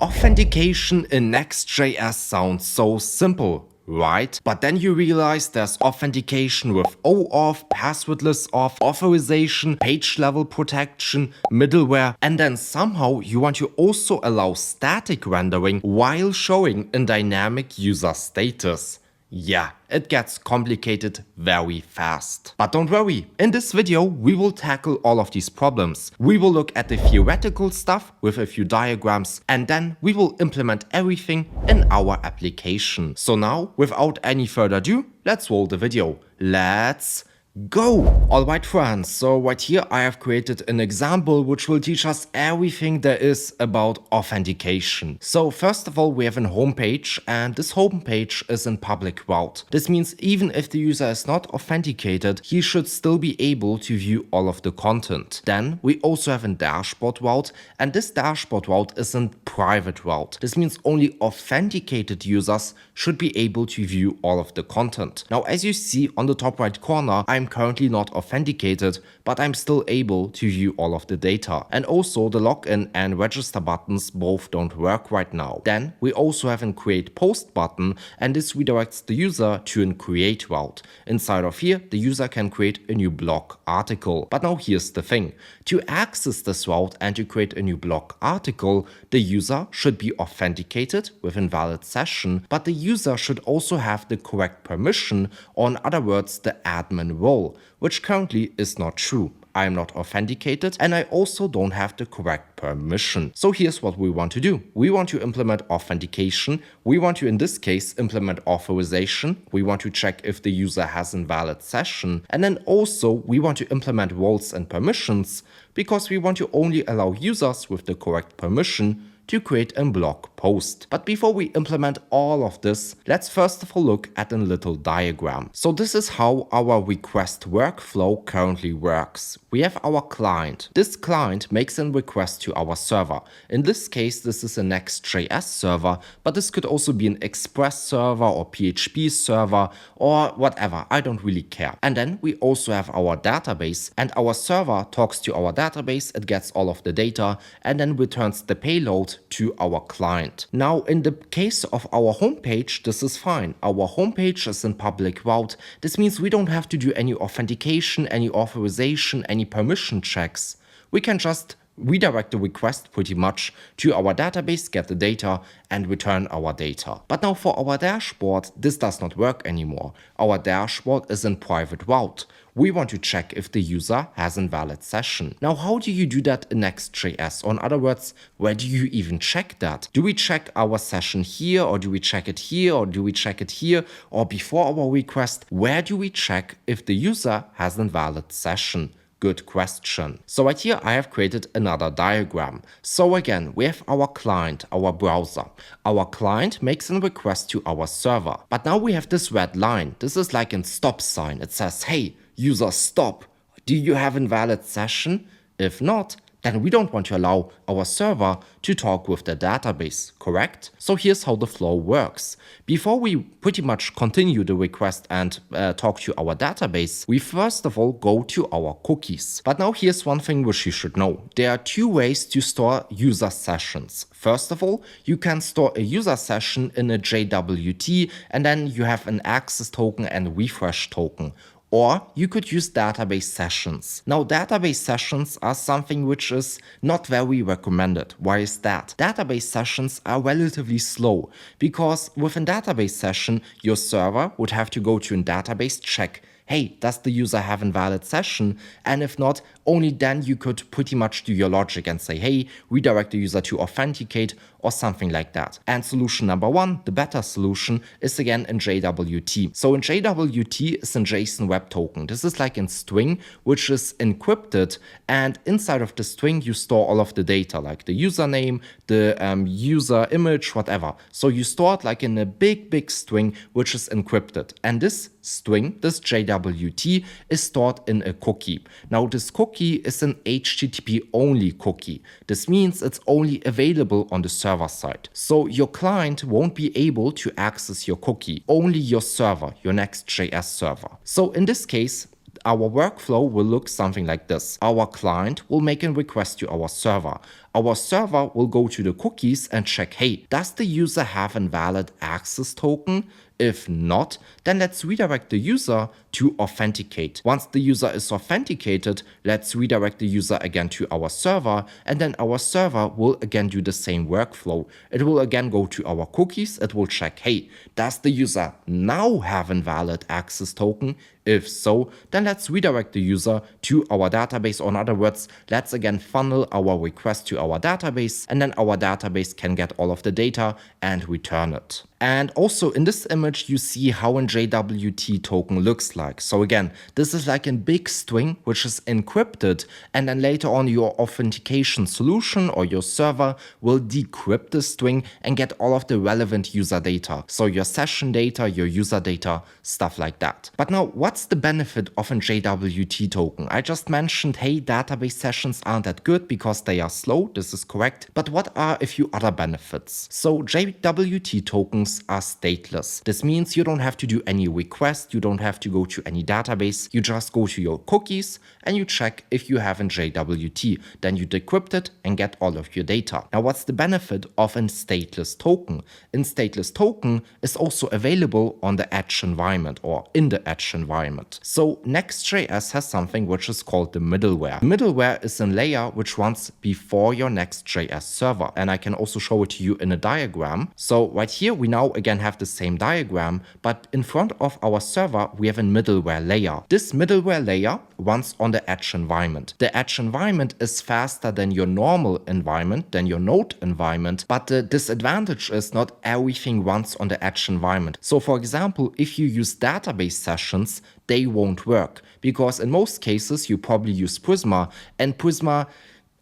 Authentication in Next.js sounds so simple, right? But then you realize there's authentication with OAuth, passwordless auth, authorization, page level protection, middleware, and then somehow you want to also allow static rendering while showing a dynamic user status. Yeah, it gets complicated very fast. But don't worry, in this video we will tackle all of these problems. We will look at the theoretical stuff with a few diagrams, and then we will implement everything in our application. So now, without any further ado, let's roll the video. Let's go! Alright friends, so right here I have created an example which will teach us everything there is about authentication. So first of all we have a homepage, and this homepage is in public route. This means even if the user is not authenticated, he should still be able to view all of the content. Then we also have a dashboard route, and this dashboard route is in private route. This means only authenticated users should be able to view all of the content. Now as you see on the top right corner, I'm currently not authenticated, but I'm still able to view all of the data. And also the login and register buttons both don't work right now. Then we also have a create post button, and this redirects the user to a create route. Inside of here, the user can create a new blog article. But now here's the thing. To access this route and to create a new blog article, the user should be authenticated with a valid session, but the user should also have the correct permission, or in other words, the admin role, which currently is not true. I am not authenticated, and I also don't have the correct permission. So here's what we want to do. We want to implement authentication. We want to, in this case, implement authorization. We want to check if the user has a valid session. And then also we want to implement roles and permissions, because we want to only allow users with the correct permission to create a blog post. But before we implement all of this, let's first of all look at a little diagram. So this is how our request workflow currently works. We have our client. This client makes a request to our server. In this case, this is a Next.js server, but this could also be an Express server or PHP server or whatever. I don't really care. And then we also have our database, and our server talks to our database. It gets all of the data and then returns the payload to our client. Now, in the case of our homepage, this is fine. Our homepage is in public route. This means we don't have to do any authentication, any authorization, any permission checks. We can just redirect the request pretty much to our database, get the data, and return our data. But now for our dashboard, this does not work anymore. Our dashboard is in private route. We want to check if the user has a valid session. Now, how do you do that in Next.js? Or in other words, where do you even check that? Do we check our session here, or do we check it here, or do we check it here? Or before our request, where do we check if the user has a valid session? Good question. So right here I have created another diagram. So again, we have our client, our browser. Our client makes a request to our server. But now we have this red line. This is like a stop sign. It says, hey, user, stop. Do you have a valid session? If not, then we don't want to allow our server to talk with the database, correct? So here's how the flow works. Before we pretty much continue the request and talk to our database, we first of all go to our cookies. But now here's one thing which you should know. There are two ways to store user sessions. First of all, you can store a user session in a JWT, and then you have an access token and refresh token. Or you could use database sessions. Now, database sessions are something which is not very recommended. Why is that? Database sessions are relatively slow, because with a database session, your server would have to go to a database, check, hey, does the user have a valid session? And if not, only then you could pretty much do your logic and say, hey, redirect the user to authenticate or something like that. And solution number one, the better solution, is again in JWT. So in JWT is a JSON web token. This is like a string which is encrypted, and inside of the string you store all of the data, like the username, the user image, whatever. So you store it like in a big string which is encrypted. And this string, this JWT, is stored in a cookie. Now this cookie is an HTTP only cookie. This means it's only available on the server side. So your client won't be able to access your cookie, only your server, your Next.js server. So in this case, our workflow will look something like this. Our client will make a request to our server. Our server will go to the cookies and check, hey, does the user have a valid access token? If not, then let's redirect the user to authenticate. Once the user is authenticated, let's redirect the user again to our server, and then our server will again do the same workflow. It will again go to our cookies, it will check, hey, does the user now have a valid access token? If so, then let's redirect the user to our database, or in other words, let's again funnel our request to our database, and then our database can get all of the data and return it. And also in this image, you see how a JWT token looks like. So again, this is like a big string which is encrypted, and then later on your authentication solution or your server will decrypt the string and get all of the relevant user data. So your session data, your user data, stuff like that. But now, what's the benefit of a JWT token? I just mentioned, hey, database sessions aren't that good because they are slow. This is correct. But what are a few other benefits? So JWT tokens are stateless. This means you don't have to do any request, you don't have to go to any database, you just go to your cookies and you check if you have a JWT. Then you decrypt it and get all of your data. Now, what's the benefit of a stateless token? A stateless token is also available on the Edge environment or in the Edge environment. So Next.js has something which is called the middleware. Middleware is a layer which runs before your Next.js server, and I can also show it to you in a diagram. So right here we now again have the same diagram, but in front of our server we have a middleware layer. This middleware layer runs on the Edge environment. The Edge environment is faster than your normal environment, than your Node environment, but the disadvantage is not everything runs on the Edge environment. So for example, if you use database sessions, they won't work, because in most cases you probably use Prisma, and Prisma,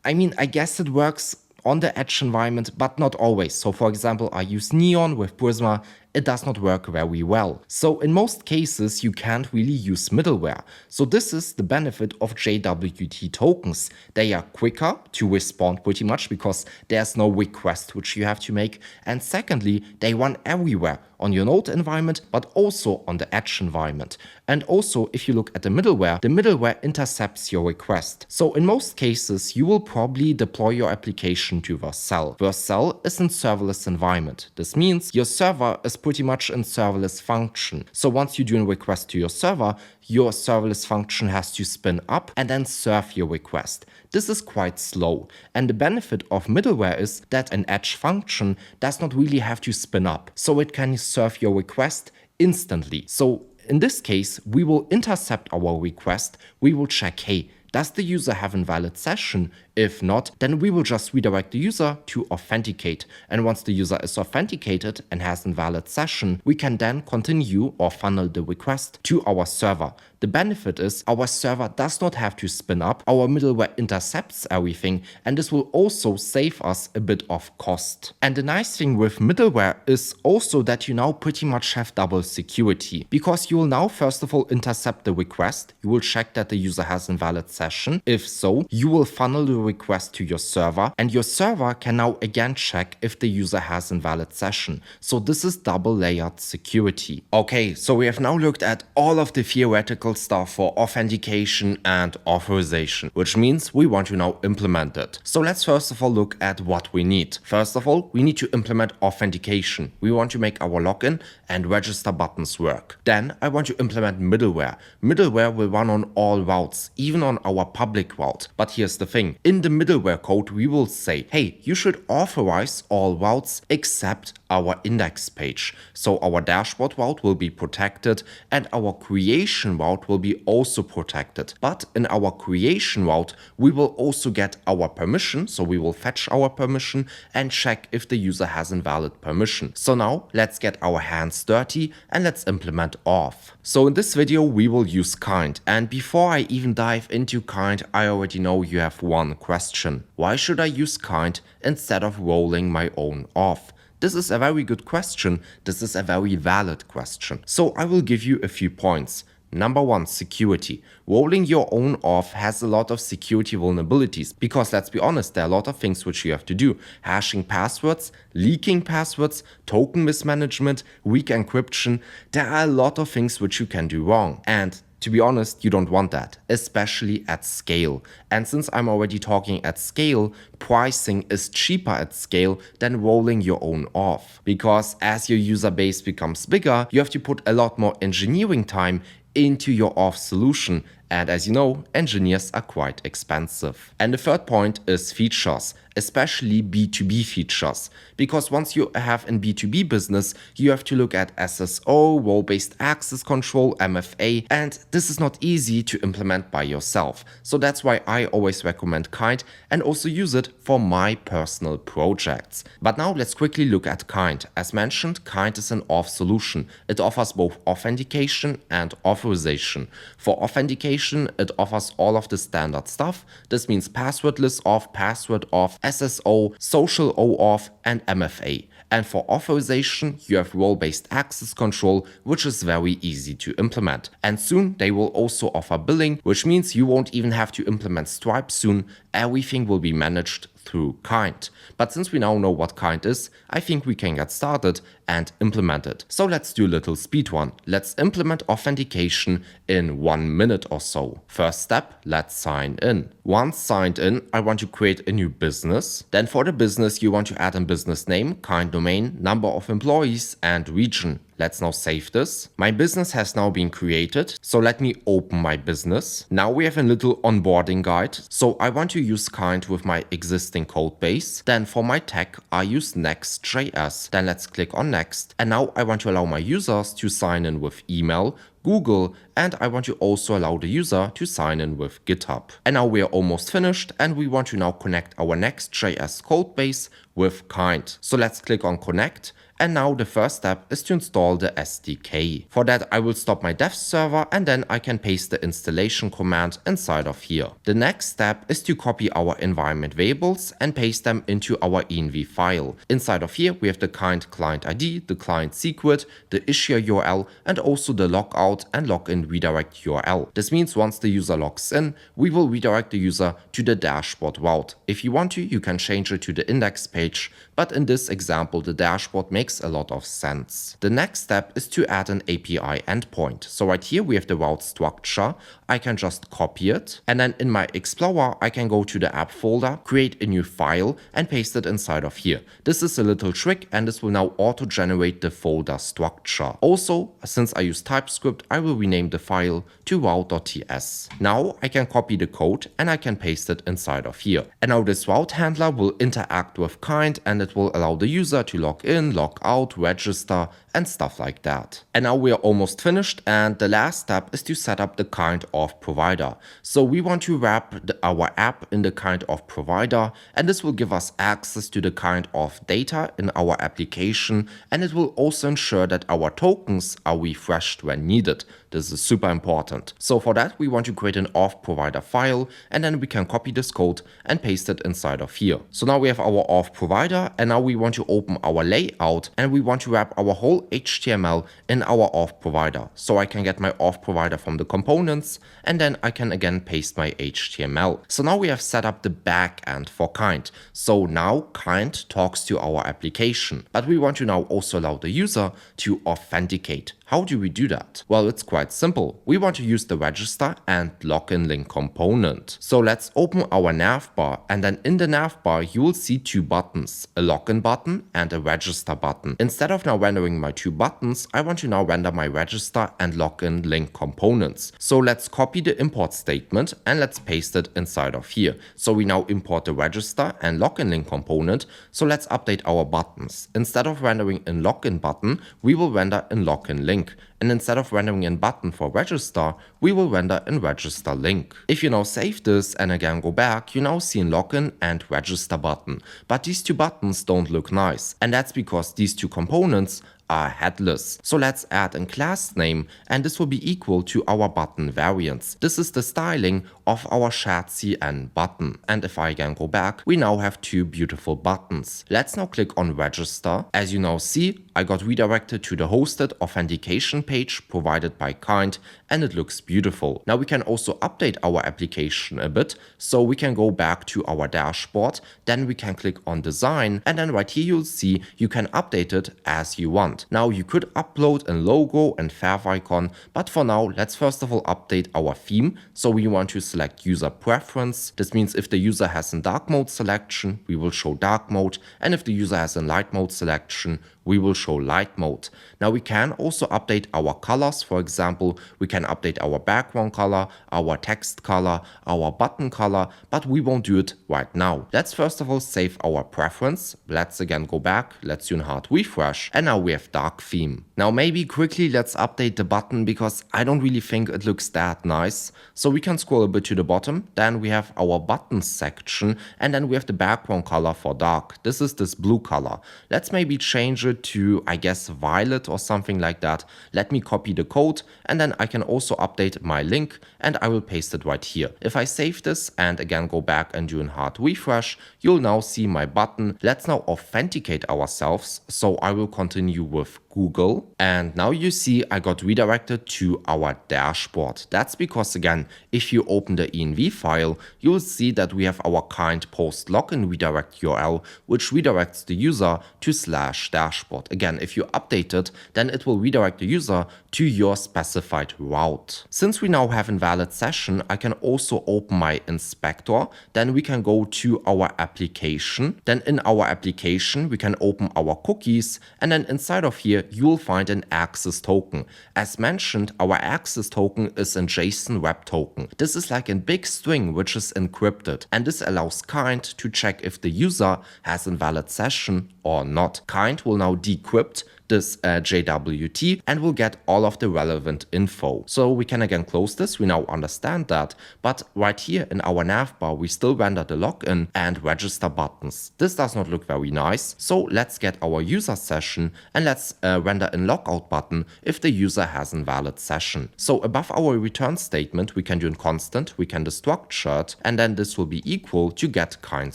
I guess it works on the Edge environment, but not always. So for example, I use Neon with Prisma, it does not work very well. So in most cases, you can't really use middleware. So this is the benefit of JWT tokens. They are quicker to respond pretty much because there's no request which you have to make. And secondly, they run everywhere on your Node environment, but also on the Edge environment. And also, if you look at the middleware intercepts your request. So in most cases, you will probably deploy your application to Vercel. Vercel is a serverless environment. This means your server is pretty much in serverless function. So once you do a request to your serverless function has to spin up and then serve your request. This is quite slow. And the benefit of middleware is that an Edge function does not really have to spin up. So it can serve your request instantly. So in this case, we will intercept our request. We will check, hey, does the user have a valid session? If not, then we will just redirect the user to authenticate. And once the user is authenticated and has a valid session, we can then continue or funnel the request to our server. The benefit is our server does not have to spin up, our middleware intercepts everything, and this will also save us a bit of cost. And the nice thing with middleware is also that you now pretty much have double security, because you will now first of all intercept the request, you will check that the user has a valid session. If so, you will funnel the request to your server, and your server can now again check if the user has a valid session. So this is double layered security. Okay, so we have now looked at all of the theoretical stuff for authentication and authorization, which means we want to now implement it. So let's first of all look at what we need. First of all, we need to implement authentication. We want to make our login and register buttons work. Then I want to implement middleware. Middleware will run on all routes, even on our public route. But here's the thing. In the middleware code, we will say, hey, you should authorize all routes except our index page. So our dashboard route will be protected and our creation route will be also protected. But in our creation route, we will also get our permission. So we will fetch our permission and check if the user has a valid permission. So now let's get our hands dirty and let's implement auth. So in this video, we will use kind. And before I even dive into kind, I already know you have one question. Why should I use kind instead of rolling my own auth? This is a very good question. This is a very valid question. So I will give you a few points. Number one, security. Rolling your own auth has a lot of security vulnerabilities because let's be honest, there are a lot of things which you have to do. Hashing passwords, leaking passwords, token mismanagement, weak encryption. There are a lot of things which you can do wrong. And To be honest, you don't want that, especially at scale. And since I'm already talking at scale, pricing is cheaper at scale than rolling your own auth. Because as your user base becomes bigger, you have to put a lot more engineering time into your auth solution. And as you know, engineers are quite expensive. And the third point is features, especially B2B features. Because once you have in B2B business, you have to look at SSO, role-based access control, MFA, and this is not easy to implement by yourself. So that's why I always recommend Kind and also use it for my personal projects. But now let's quickly look at Kind. As mentioned, Kind is an auth solution. It offers both authentication and authorization. For authentication, it offers all of the standard stuff. This means passwordless auth, password auth, SSO, social OAuth, and MFA. And for authorization, you have role-based access control, which is very easy to implement. And soon they will also offer billing, which means you won't even have to implement Stripe soon. Everything will be managed through Kind. But since we now know what Kind is, I think we can get started and implement it. So let's do a little speed run. Let's implement authentication in 1 minute or so. First step, let's sign in. Once signed in, I want to create a new business. Then for the business, you want to add a business name, Kind domain, number of employees, and region. Let's now save this. My business has now been created, so let me open my business. Now we have a little onboarding guide. So I want to use Kind with my existing code base. Then for my tag, I use Next.js. Then let's click on Next. And now I want to allow my users to sign in with email, Google, and I want to also allow the user to sign in with GitHub. And now we are almost finished and we want to now connect our Next.js code base with Kind. So let's click on connect. And now the first step is to install the SDK. For that, I will stop my dev server and then I can paste the installation command inside of here. The next step is to copy our environment variables and paste them into our env file. Inside of here, we have the Kind client ID, the client secret, the issuer URL, and also the logout and login redirect URL. This means once the user logs in, we will redirect the user to the dashboard route. If you want to, you can change it to the index page, but in this example, the dashboard makes a lot of sense. The next step is to add an API endpoint. So right here we have the route structure. I can just copy it, and then in my Explorer I can go to the app folder, create a new file and paste it inside of here. This is a little trick and this will now auto-generate the folder structure. Also, since I use TypeScript, I will rename the file to route.ts. Now I can copy the code and I can paste it inside of here. And now this route handler will interact with Kind and it will allow the user to log in, log out, register, and stuff like that. And now we are almost finished and the last step is to set up the Kind auth provider. So we want to wrap our app in the Kind auth provider and this will give us access to the Kind auth data in our application and it will also ensure that our tokens are refreshed when needed. This is super important. So for that, we want to create an auth provider file and then we can copy this code and paste it inside of here. So now we have our auth provider and now we want to open our layout and we want to wrap our whole HTML in our auth provider. So I can get my auth provider from the components and then I can again paste my HTML. So now we have set up the backend for Kind. So now Kind talks to our application, but we want to now also allow the user to authenticate. How do we do that? Well, it's quite simple. We want to use the register and login link component. So let's open our navbar and then in the navbar you will see two buttons, a login button and a register button. Instead of now rendering my two buttons, I want to now render my register and login link components. So let's copy the import statement and let's paste it inside of here. So we now import the register and login link component. So let's update our buttons. Instead of rendering in login button, we will render in login link. And instead of rendering in button for register, we will render in register link. If you now save this and again go back, you now see in login and register button. But these two buttons don't look nice. And that's because these two components are headless. So let's add a class name and this will be equal to our button variants. This is the styling of our shared CN button. And if I again go back, we now have two beautiful buttons. Let's now click on register. As you now see, I got redirected to the hosted authentication page provided by Kind and it looks beautiful. Now we can also update our application a bit. So we can go back to our dashboard, then we can click on design and then right here you'll see you can update it as you want. background. Now you could upload a logo and favicon, but for now, let's first of all update our theme. So we want to select user preference. This means if the user has a dark mode selection, we will show dark mode. And if the user has a light mode selection, we will show light mode. Now we can also update our colors. For example, we can update our background color, our text color, our button color, but we won't do it right now. Let's first of all save our preference. Let's again go back. Let's do a hard refresh. And now we have dark theme. Now maybe quickly let's update the button because I don't really think it looks that nice. So we can scroll a bit to the bottom. Then we have our buttons section and then we have the background color for dark. This is this blue color. Let's maybe change it to, I guess, violet or something like that. Let me copy the code and then I can also update my link and I will paste it right here. If I save this and again go back and do a hard refresh, you'll now see my button. Let's now authenticate ourselves. So I will continue with Google and now you see I got redirected to our dashboard. That's because again, if you open the env file, you'll see that we have our kind post login redirect URL, which redirects the user to /dashboard. Again, if you update it, then it will redirect the user to your specified route. Since we now have invalid session, I can also open my inspector. Then we can go to our application. Then in our application, we can open our cookies. And then inside of here, you'll find an access token. As mentioned, our access token is a JSON web token. This is like a big string which is encrypted. And this allows kind to check if the user has invalid session or not. Kind will now decrypt this JWT and will get all of the relevant info. So we can again close this, we now understand that, but right here in our navbar we still render the login and register buttons. This does not look very nice, so let's get our user session and let's render in logout button if the user has an invalid session. So above our return statement we can do in constant, we can destructure it, and then this will be equal to get kind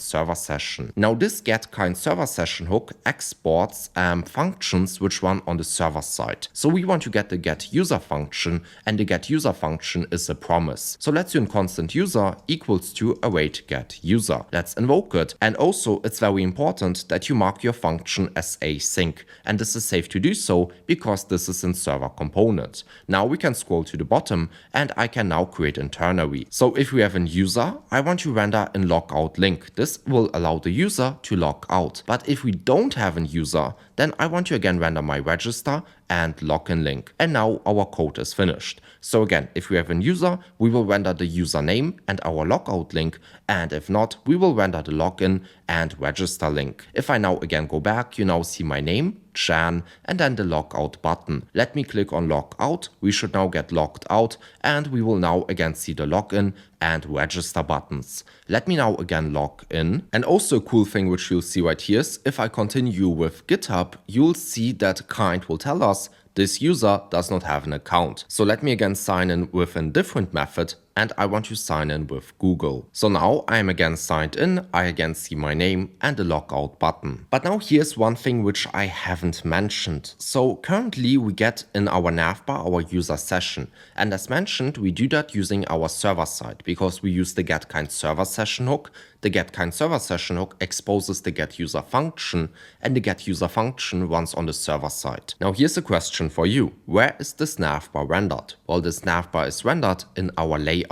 server session. Now this get kind server session hook exports functions which run on the server side. So we want to get the get user function, and the get user function is a promise. So let's do in constant user equals to await get user. Let's invoke it. And also it's very important that you mark your function as async. And this is safe to do so because this is in server component. Now we can scroll to the bottom and I can now create internally. So if we have a user, I want to render in logout link. This will allow the user to log out. But if we don't have a user, then I want to again render my register and login link. And now our code is finished. So again, if we have a user, we will render the username and our logout link. And if not, we will render the login and register link. If I now again go back, you now see my name, Jan, and then the logout button. Let me click on logout. We should now get logged out and we will now again see the login and register buttons. Let me now again log in. And also a cool thing which you'll see right here is if I continue with GitHub, you'll see that kind will tell us this user does not have an account. So let me again sign in with a different method and I want to sign in with Google. So now I am again signed in, I again see my name and the logout button. But now here's one thing which I haven't mentioned. So currently we get in our navbar our user session. And as mentioned, we do that using our server side because we use the get kind server session hook. The get kind server session hook exposes the get user function and the get user function runs on the server side. Now here's a question for you. Where is this navbar rendered? Well, this navbar is rendered in our layout.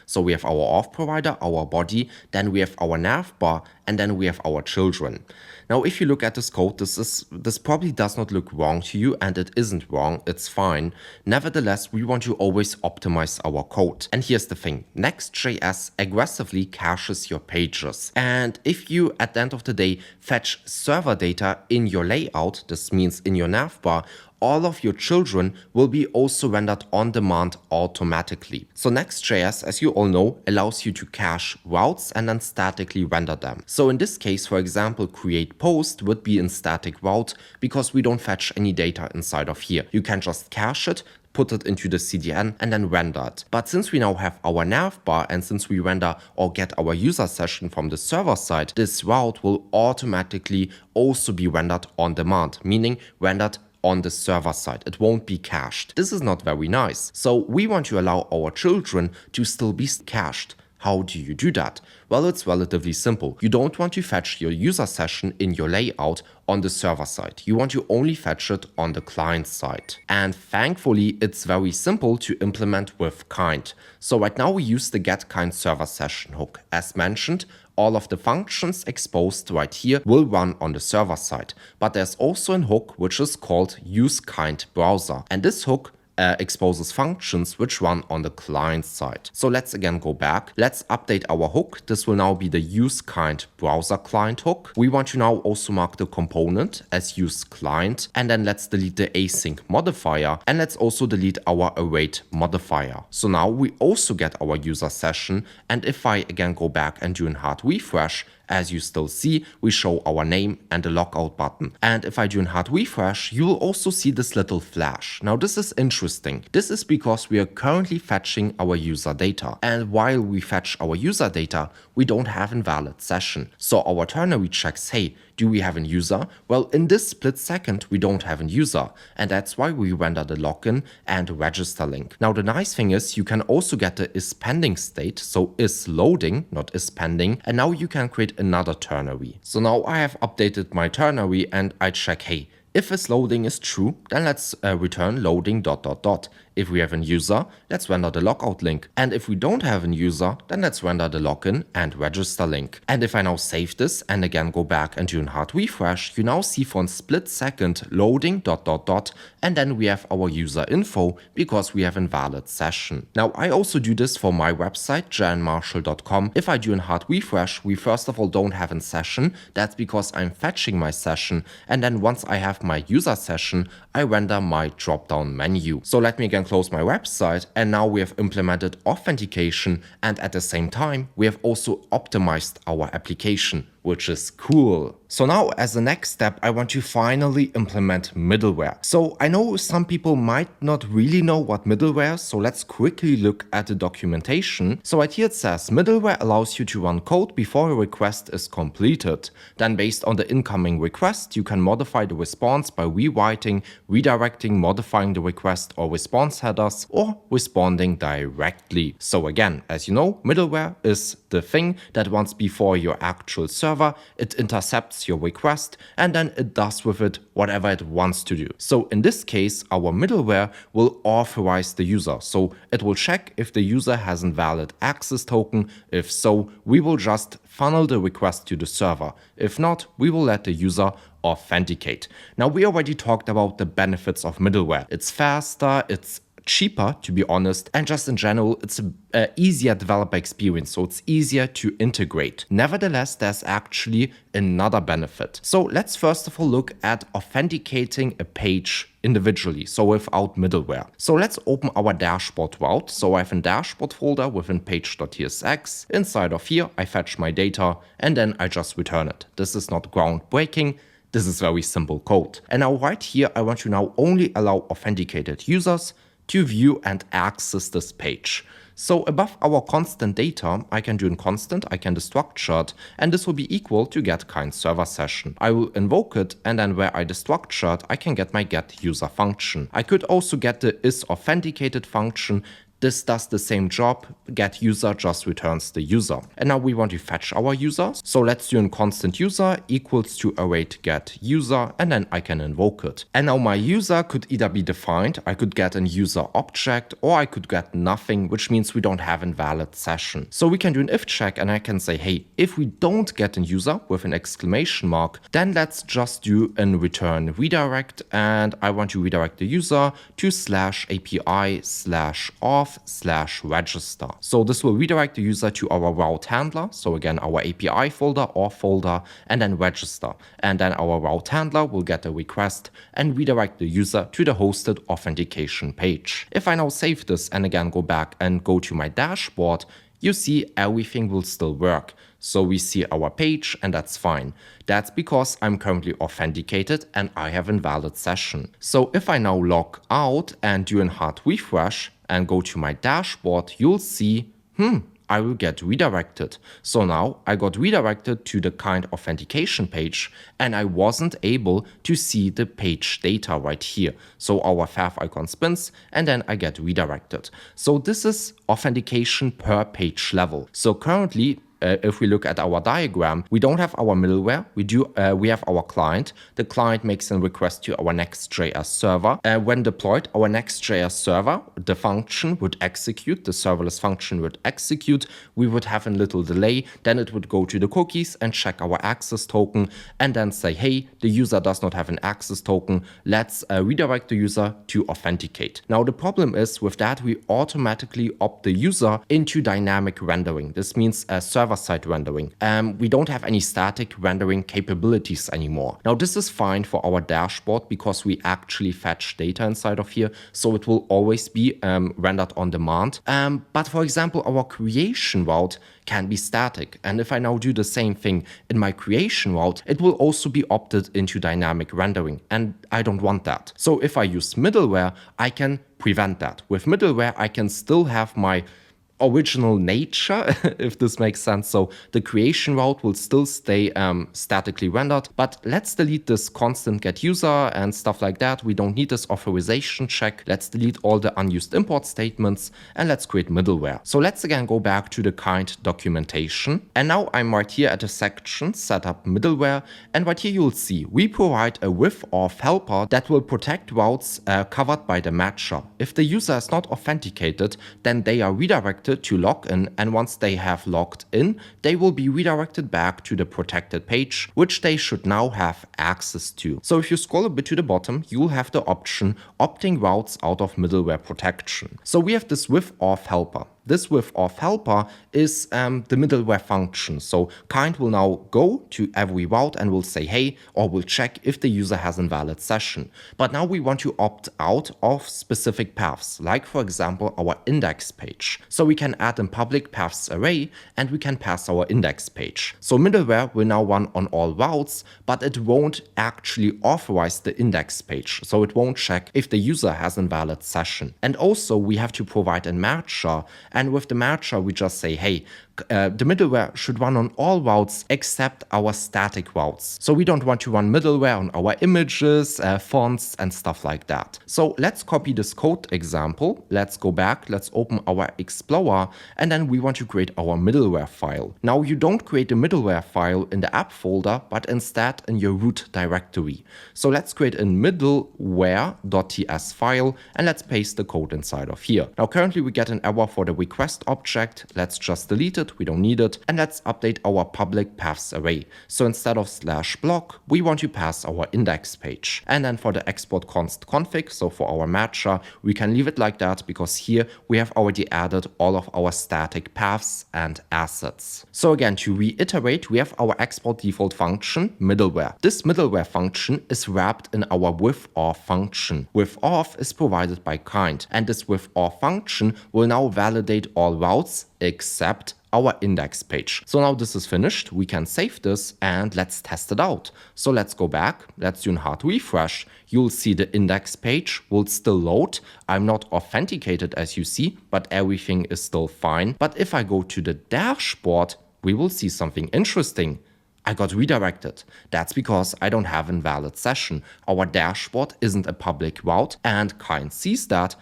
So we have our auth provider, our body, then we have our navbar, and then we have our children. Now, if you look at this code, this probably does not look wrong to you, and it isn't wrong, it's fine. Nevertheless, we want to always optimize our code. And here's the thing, Next.js aggressively caches your pages. And if you, at the end of the day, fetch server data in your layout, this means in your navbar, all of your children will be also rendered on demand automatically. So Next.js, as you all know, allows you to cache routes and then statically render them. So in this case, for example, create post would be in static route because we don't fetch any data inside of here. You can just cache it, put it into the CDN and then render it. But since we now have our navbar and since we render or get our user session from the server side, this route will automatically also be rendered on demand, meaning rendered on the server side. It won't be cached. This is not very nice. So we want to allow our children to still be cached. How do you do that? Well, it's relatively simple. You don't want to fetch your user session in your layout on the server side. You want to only fetch it on the client side. And thankfully, it's very simple to implement with kind. So right now we use the getKind server session hook. As mentioned, all of the functions exposed right here will run on the server side. But there's also a hook which is called useKind browser. And this hook exposes functions which run on the client side. So let's again go back. Let's update our hook. This will now be the useKind browser client hook. We want to now also mark the component as useClient, and then let's delete the async modifier, and let's also delete our await modifier. So now we also get our user session, and if I again go back and do a hard refresh, as you still see, we show our name and the logout button. And if I do a hard refresh, you will also see this little flash. Now this is interesting. This is because we are currently fetching our user data. And while we fetch our user data, we don't have a valid session. So our ternary checks, hey, do we have a user? Well, in this split second, we don't have a user. And that's why we render the login and register link. Now, the nice thing is you can also get the is pending state. So is loading, not is pending. And now you can create another ternary. So now I have updated my ternary and I check, hey, if is loading is true, then let's return loading ... If we have a user, let's render the logout link. And if we don't have a user, then let's render the login and register link. And if I now save this and again go back and do a hard refresh, you now see for a split second loading ... and then we have our user info because we have a valid session. Now I also do this for my website, janmarshall.com. If I do a hard refresh, we first of all don't have a session. That's because I'm fetching my session. And then once I have my user session, I render my drop-down menu. So let me again close my website, and now we have implemented authentication, and at the same time we have also optimized our application, which is cool. So now as the next step, I want to finally implement middleware. So I know some people might not really know what middleware is, so let's quickly look at the documentation. So right here it says middleware allows you to run code before a request is completed. Then based on the incoming request, you can modify the response by rewriting, redirecting, modifying the request or response headers, or responding directly. So again, as you know, middleware is the thing that runs before your actual server. It intercepts your request and then it does with it whatever it wants to do. So in this case, our middleware will authorize the user. So it will check if the user has a valid access token. If so, we will just funnel the request to the server. If not, we will let the user authenticate. Now we already talked about the benefits of middleware. It's faster, it's cheaper, to be honest, and just in general, it's an easier developer experience, so it's easier to integrate. Nevertheless, there's actually another benefit. So let's first of all look at authenticating a page individually, so without middleware. So let's open our dashboard route. So I have a dashboard folder within page.tsx. Inside of here, I fetch my data and then I just return it. This is not groundbreaking. This is very simple code. And now right here, I want to now only allow authenticated users to view and access this page. So above our constant data, I can do a constant, I can destructure, and this will be equal to getKind server session. I will invoke it, and then where I destructure, I can get my getUser function. I could also get the isAuthenticated function. This does the same job, getUser just returns the user. And now we want to fetch our users. So let's do a constant user equals to await getUser, and then I can invoke it. And now my user could either be defined, I could get a user object, or I could get nothing, which means we don't have a valid session. So we can do an if check and I can say, hey, if we don't get a user with an exclamation mark, then let's just do a return redirect, and I want to redirect the user to /API/auth/register. So this will redirect the user to our route handler. So again, our API folder, auth folder, and then register. And then our route handler will get a request and redirect the user to the hosted authentication page. If I now save this and again go back and go to my dashboard, you see everything will still work. So we see our page and that's fine. That's because I'm currently authenticated and I have a valid session. So if I now log out and do a hard refresh and go to my dashboard, you'll see, I will get redirected. So now I got redirected to the kind authentication page, and I wasn't able to see the page data right here. So our fav icon spins, and then I get redirected. So this is authentication per page level. So currently, if we look at our diagram, we don't have our middleware. We have our client. The client makes a request to our Next.js server. When deployed, our Next.js server, the function would execute, the serverless function would execute. We would have a little delay. Then it would go to the cookies and check our access token and then say, hey, the user does not have an access token. Let's redirect the user to authenticate. Now, the problem is with that, we automatically opt the user into dynamic rendering. This means a server-side rendering. We don't have any static rendering capabilities anymore. Now, this is fine for our dashboard because we actually fetch data inside of here, so it will always be rendered on demand. But for example, our creation route can be static. And if I now do the same thing in my creation route, it will also be opted into dynamic rendering. And I don't want that. So if I use middleware, I can prevent that. With middleware, I can still have my original nature, if this makes sense. So the creation route will still stay statically rendered, but let's delete this constant get user and stuff like that. We don't need this authorization check. Let's delete all the unused import statements and let's create middleware. So let's again go back to the kind documentation. And now I'm right here at the section setup middleware. And right here you'll see we provide a with auth helper that will protect routes covered by the matcher. If the user is not authenticated, then they are redirected to log in, and once they have logged in, they will be redirected back to the protected page, which they should now have access to. So if you scroll a bit to the bottom, you'll have the option opting routes out of middleware protection. So we have this with auth helper. This with auth helper is the middleware function. So kind will now go to every route and will say, hey, or will check if the user has a valid session. But now we want to opt out of specific paths, like for example, our index page. So we can add a public paths array and we can pass our index page. So middleware will now run on all routes, but it won't actually authorize the index page. So it won't check if the user has a valid session. And also we have to provide a matcher. And with the matcher, we just say, hey, the middleware should run on all routes except our static routes. So we don't want to run middleware on our images, fonts, and stuff like that. So let's copy this code example. Let's go back. Let's open our Explorer. And then we want to create our middleware file. Now, you don't create a middleware file in the app folder, but instead in your root directory. So let's create a middleware.ts file and let's paste the code inside of here. Now, currently we get an error for the request object. Let's just delete it. We don't need it. And let's update our public paths array. So instead of /block, we want to pass our index page. And then for the export const config, so for our matcher, we can leave it like that because here we have already added all of our static paths and assets. So again, to reiterate, we have our export default function, middleware. This middleware function is wrapped in our with auth function. With auth is provided by kind, and this with auth function will now validate all routes except our index page. So now this is finished. We can save this and let's test it out. So let's go back. Let's do a hard refresh. You'll see the index page will still load. I'm not authenticated as you see, but everything is still fine. But if I go to the dashboard, we will see something interesting. I got redirected. That's because I don't have a valid session. Our dashboard isn't a public route and kind sees that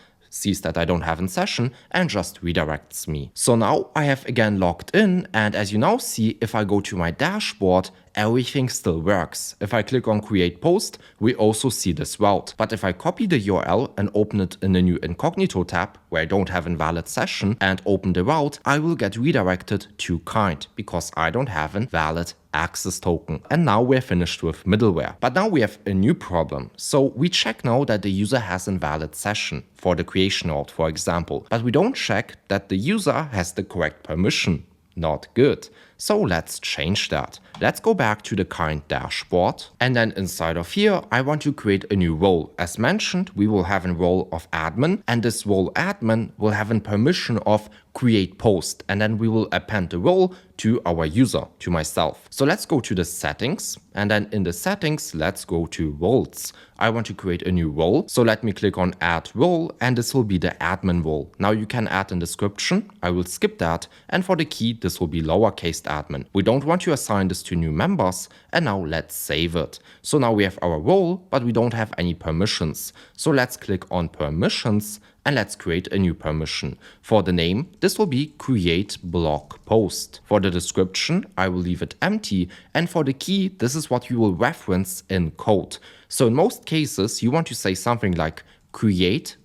I don't have a session and just redirects me. So now I have again logged in, and as you now see, if I go to my dashboard, everything still works. If I click on create post, we also see this route. But if I copy the URL and open it in a new incognito tab where I don't have a valid session and open the route, I will get redirected to kind because I don't have a valid access token. And now we're finished with middleware. But now we have a new problem. So we check now that the user has a valid session for the creation route, for example, but we don't check that the user has the correct permission. Not good. So let's change that. Let's go back to the current dashboard. And then inside of here, I want to create a new role. As mentioned, we will have a role of admin, and this role admin will have a permission of create post, and then we will append the role to our user, to myself. So let's go to the settings, and then in the settings, let's go to roles. I want to create a new role. So let me click on add role, and this will be the admin role. Now you can add a description. I will skip that. And for the key, this will be lowercase admin. We don't want to assign this to new members. And now let's save it. So now we have our role, but we don't have any permissions. So let's click on permissions, and let's create a new permission. For the name, this will be create blog post. For the description, I will leave it empty. And for the key, this is what you will reference in code. So in most cases, you want to say something like create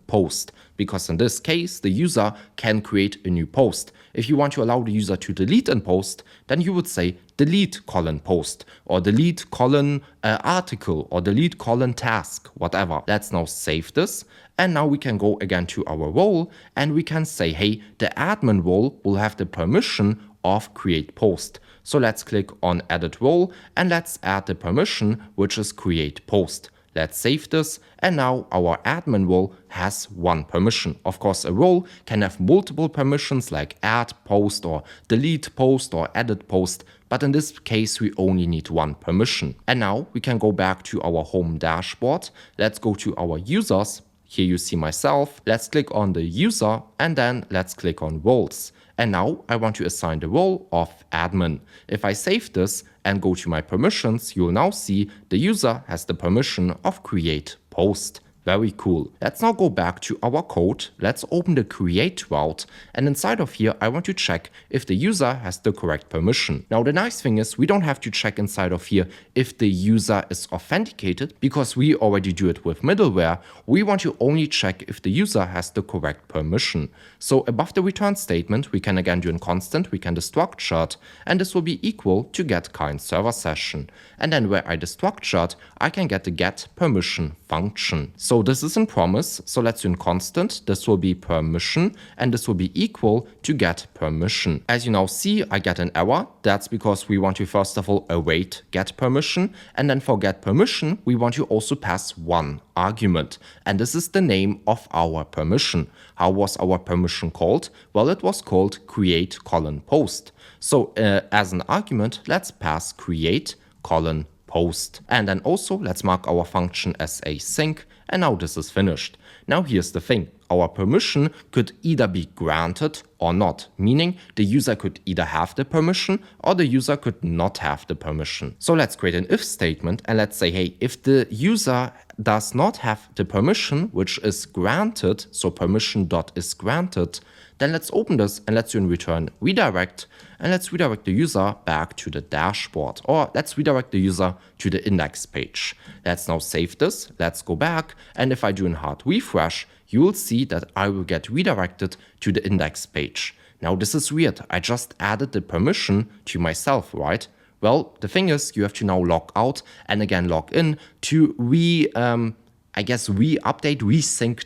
post, because in this case, the user can create a new post. If you want to allow the user to delete a post, then you would say delete post, or delete article, or delete task, whatever. Let's now save this. And now we can go again to our role, and we can say, hey, the admin role will have the permission of create post. So let's click on edit role, and let's add the permission, which is create post. Let's save this, and now our admin role has one permission. Of course, a role can have multiple permissions like add post or delete post or edit post, but in this case, we only need one permission. And now we can go back to our home dashboard. Let's go to our users. Here you see myself. Let's click on the user, and then let's click on roles. And now I want to assign the role of admin. If I save this and go to my permissions, you'll now see the user has the permission of create post. Very cool. Let's now go back to our code. Let's open the create route, and inside of here, I want to check if the user has the correct permission. Now, the nice thing is we don't have to check inside of here if the user is authenticated, because we already do it with middleware. We want to only check if the user has the correct permission. So above the return statement, we can again do a constant, we can destructure, and this will be equal to get current server session. And then where I destructured, I can get the get permission function. So this is in promise. So let's do a constant. This will be permission, and this will be equal to get permission. As you now see, I get an error. That's because we want to first of all await get permission, and then for get permission, we want to also pass one argument, and this is the name of our permission. How was our permission called? Well, it was called create post. So as an argument, let's pass create post. And then also let's mark our function as async, and now this is finished. Now here's the thing. Our permission could either be granted or not, meaning the user could either have the permission or the user could not have the permission. So let's create an if statement, and let's say, hey, if the user does not have the permission, which is granted, so permission dot is granted, then let's open this and let's do a return redirect, and let's redirect the user back to the dashboard, or let's redirect the user to the index page. Let's now save this, let's go back, and if I do a hard refresh, you will see that I will get redirected to the index page. Now this is weird, I just added the permission to myself, right? Well, the thing is, you have to now log out and again log in to resync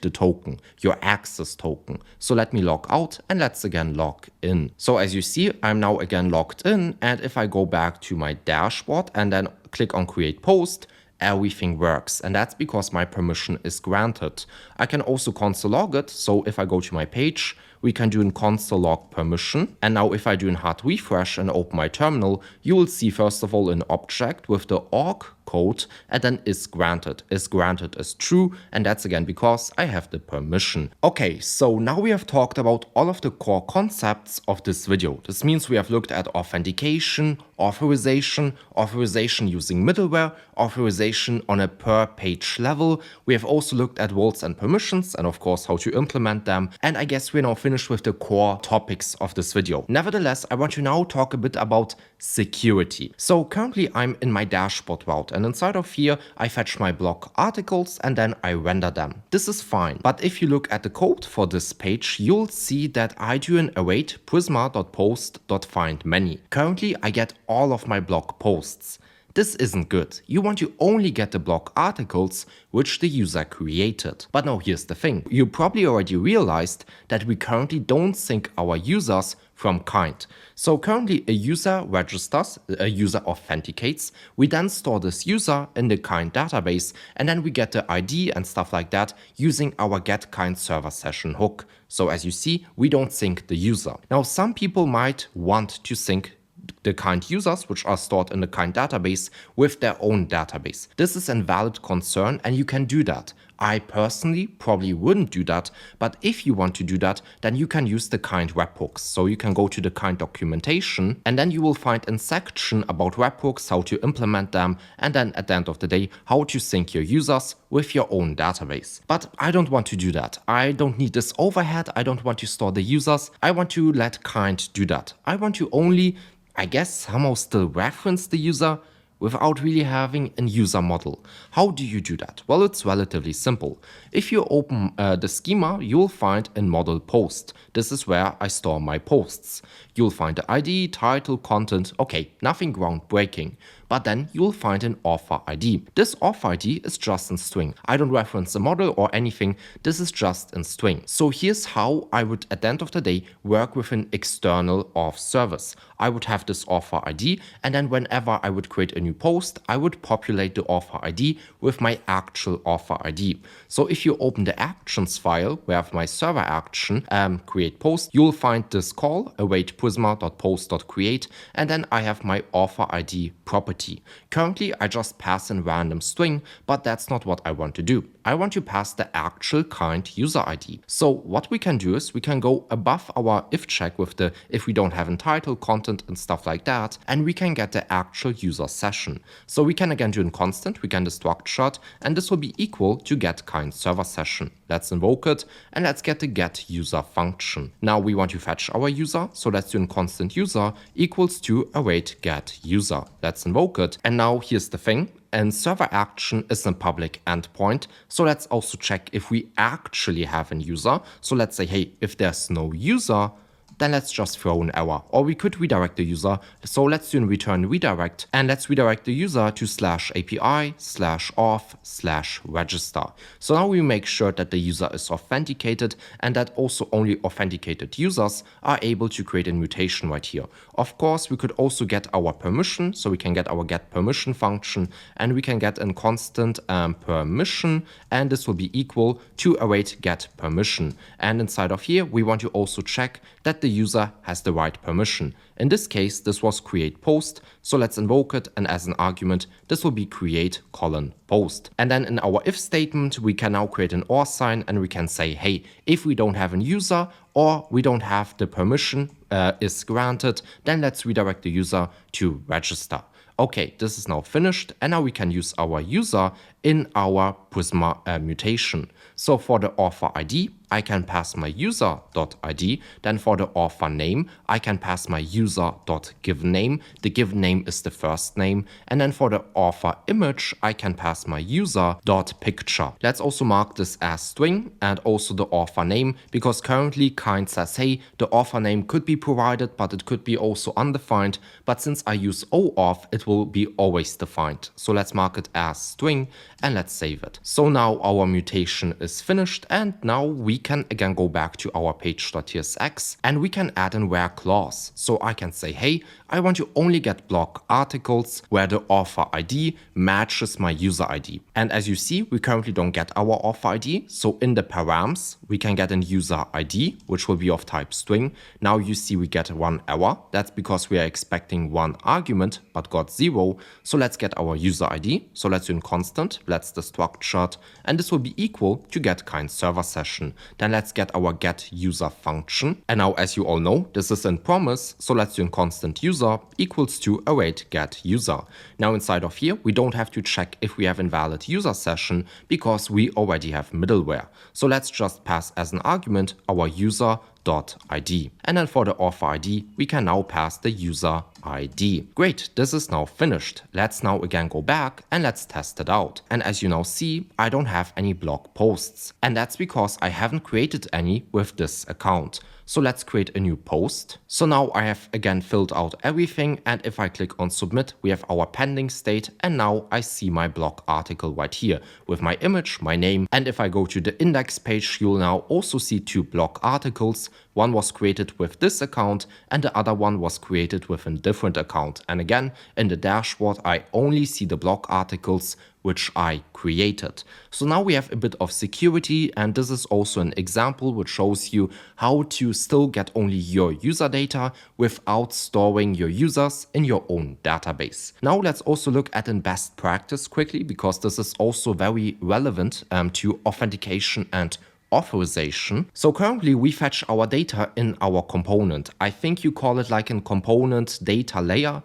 the token, your access token. So let me log out and let's again log in. So as you see, I'm now again logged in, and if I go back to my dashboard and then click on create post, everything works, and that's because my permission is granted. I can also console log it, so if I go to my page, we can do a console log permission, and now if I do a hard refresh and open my terminal, you will see first of all an object with the org code, and then is granted is true, and that's again because I have the permission. Okay, so now we have talked about all of the core concepts of this video. This means we have looked at authentication, authorization using middleware, authorization on a per page level. We have also looked at roles and permissions, and of course how to implement them, and I guess we're now finished with the core topics of this video. Nevertheless, I want to now talk a bit about security. So currently I'm in my dashboard route, and inside of here I fetch my blog articles and then I render them. This is fine, but if you look at the code for this page, you'll see that I do an await prisma.post.findMany. Currently I get all of my blog posts. This isn't good. You want to only get the block articles which the user created. But now here's the thing. You probably already realized that we currently don't sync our users from kind. So currently a user registers, a user authenticates, we then store this user in the kind database, and then we get the ID and stuff like that using our get kind server session hook. So as you see, we don't sync the user. Now some people might want to sync the kind users which are stored in the kind database with their own database. This is a valid concern and you can do that. I personally probably wouldn't do that, but if you want to do that, then you can use the kind webhooks. So you can go to the kind documentation and then you will find a section about webhooks, how to implement them, and then at the end of the day, how to sync your users with your own database. But I don't want to do that. I don't need this overhead. I don't want to store the users. I want to let kind do that. I want to only, I guess, somehow still reference the user without really having a user model. How do you do that? Well, it's relatively simple. If you open the schema, you'll find a model post. This is where I store my posts. You'll find the ID, title, content. Okay, nothing groundbreaking. But then you'll find an author ID. This author ID is just in string. I don't reference a model or anything. This is just in string. So here's how I would, at the end of the day, work with an external auth service. I would have this author ID, and then whenever I would create a new post, I would populate the author ID with my actual author ID. So if you open the actions file, where I have my server action, create post, you'll find this call, await prisma.post.create, and then I have my author ID property. Currently, I just pass in random string, but that's not what I want to do. I want to pass the actual kind user ID. So what we can do is we can go above our if check with the if we don't have a title, content and stuff like that, and we can get the actual user session. So we can again do in constant, we can destruct it, and this will be equal to get kind server session. Let's invoke it and let's get the get user function. Now we want to fetch our user, so let's do in constant user equals to await get user. Let's invoke it, and now here's the thing. And server action is a public endpoint. So let's also check if we actually have a user. So let's say, hey, if there's no user, then let's just throw an error. Or we could redirect the user. So let's do a return redirect, and let's redirect the user to /API/auth/register. So now we make sure that the user is authenticated and that also only authenticated users are able to create a mutation right here. Of course, we could also get our permission. So we can get our get permission function, and we can get a constant permission, and this will be equal to await get permission. And inside of here, we want to also check that the user has the right permission. In this case, this was create post. So let's invoke it, and as an argument, this will be create post. And then in our if statement, we can now create an or sign, and we can say, hey, if we don't have a user or we don't have the permission is granted, then let's redirect the user to register. Okay, this is now finished, and now we can use our user in our Prisma mutation. So for the author ID, I can pass my user.id. Then for the author name, I can pass my user.givenName. The given name is the first name. And then for the author image, I can pass my user.picture. Let's also mark this as string and also the author name, because currently kind says, hey, the author name could be provided, but it could be also undefined. But since I use OAuth, it will be always defined. So let's mark it as string and let's save it. So now our mutation is finished, and now we can again go back to our page.tsx and we can add an where clause. So I can say, hey, I want to only get block articles where the author ID matches my user ID. And as you see, we currently don't get our author ID. So in the params, we can get a user ID, which will be of type string. Now you see we get one error. That's because we are expecting one argument, but got 0. So let's get our user ID. So let's do in constant, let's destruct it, and this will be equal to get kind server session. Then let's get our get user function. And now, as you all know, this is in promise. So let's do in constant user equals to await get user. Now inside of here, we don't have to check if we have invalid user session because we already have middleware. So let's just pass as an argument our user.id. And then for the author ID, we can now pass the user ID. Great, this is now finished. Let's now again go back and let's test it out. And as you now see, I don't have any blog posts. And that's because I haven't created any with this account. So let's create a new post. So now I have again filled out everything, and if I click on submit, we have our pending state, and now I see my blog article right here with my image, my name, and if I go to the index page, you'll now also see two blog articles. One was created with this account and the other one was created with a different account. And again, in the dashboard, I only see the blog articles which I created. So now we have a bit of security, and this is also an example which shows you how to still get only your user data without storing your users in your own database. Now let's also look at a best practice quickly, because this is also very relevant to authentication and authorization. So currently we fetch our data in our component. I think you call it like a component data layer.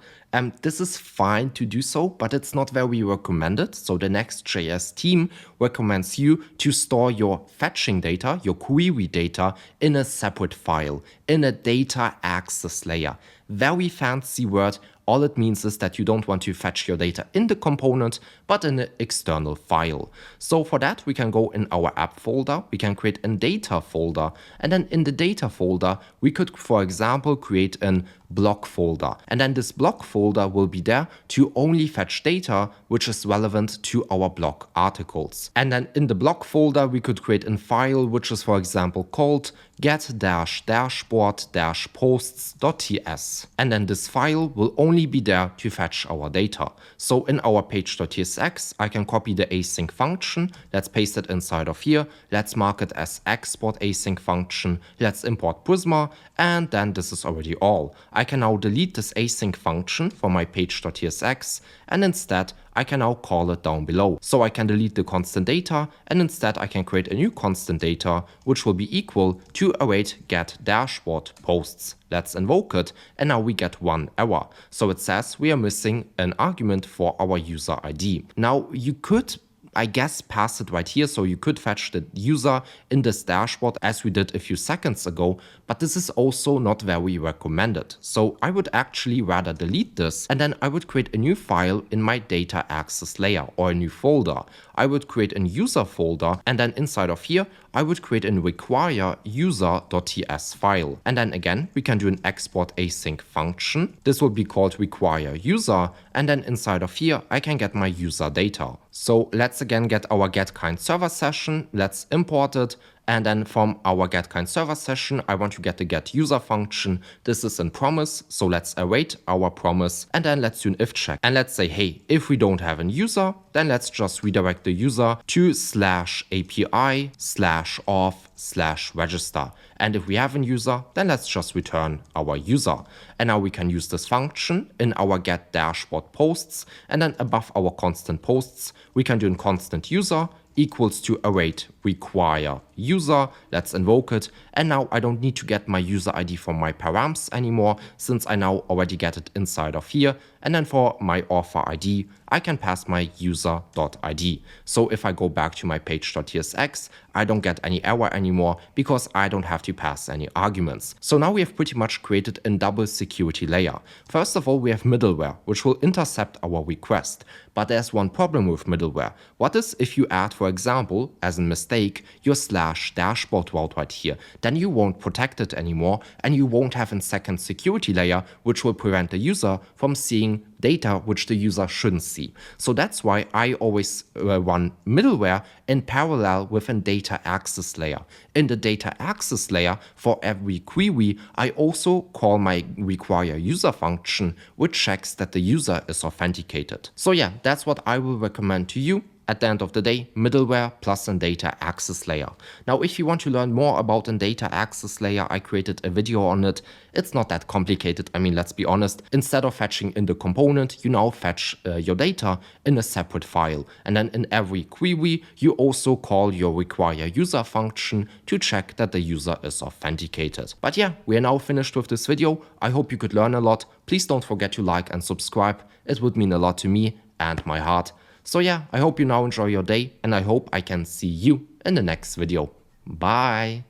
This is fine to do so, but it's not very recommended. So the Next.js team recommends you to store your fetching data, your query data, in a separate file, in a data access layer. Very fancy word. All it means is that you don't want to fetch your data in the component, but in an external file. So for that, we can go in our app folder, we can create a data folder, and then in the data folder, we could, for example, create a blog folder. And then this blog folder will be there to only fetch data which is relevant to our blog articles. And then in the blog folder, we could create a file which is, for example, called get-dashboard-posts.ts. And then this file will only be there to fetch our data. So in our page.tsx, I can copy the async function. Let's paste it inside of here. Let's mark it as export async function. Let's import Prisma. And then this is already all. I can now delete this async function from my page.tsx, and instead I can now call it down below. So I can delete the constant data, and instead I can create a new constant data which will be equal to await get dashboard posts. Let's invoke it, and now we get one error. So it says we are missing an argument for our user ID. Now you could, I guess, pass it right here, so you could fetch the user in this dashboard as we did a few seconds ago, but this is also not very recommended. So I would actually rather delete this, and then I would create a new file in my data access layer, or a new folder. I would create a user folder, and then inside of here, I would create a require user.ts file. And then again, we can do an export async function. This will be called require user, and then inside of here, I can get my user data. So let's again get our getKind server session. Let's import it. And then from our getKind server session, I want to get the getUser function. This is in promise, so let's await our promise, and then let's do an if check. And let's say, hey, if we don't have a user, then let's just redirect the user to /API/auth/register. And if we have a user, then let's just return our user. And now we can use this function in our get dashboard posts, and then above our constant posts, we can do a constant user equals to await require user. Let's invoke it. And now I don't need to get my user ID from my params anymore, since I now already get it inside of here. And then for my author ID, I can pass my user.id. So if I go back to my page.tsx, I don't get any error anymore because I don't have to pass any arguments. So now we have pretty much created a double security layer. First of all, we have middleware, which will intercept our request. But there's one problem with middleware. What is if you add, for example, as a mistake, your /dashboard route right here? Then you won't protect it anymore, and you won't have a second security layer, which will prevent the user from seeing data which the user shouldn't see. So that's why I always run middleware in parallel with a data access layer. In the data access layer, for every query, I also call my require user function, which checks that the user is authenticated. So yeah, that's what I will recommend to you. At the end of the day, middleware plus a data access layer. Now, if you want to learn more about a data access layer, I created a video on it. It's not that complicated. I mean, let's be honest. Instead of fetching in the component, you now fetch your data in a separate file. And then in every query, you also call your require user function to check that the user is authenticated. But yeah, we are now finished with this video. I hope you could learn a lot. Please don't forget to like and subscribe. It would mean a lot to me and my heart. So yeah, I hope you now enjoy your day, and I hope I can see you in the next video. Bye!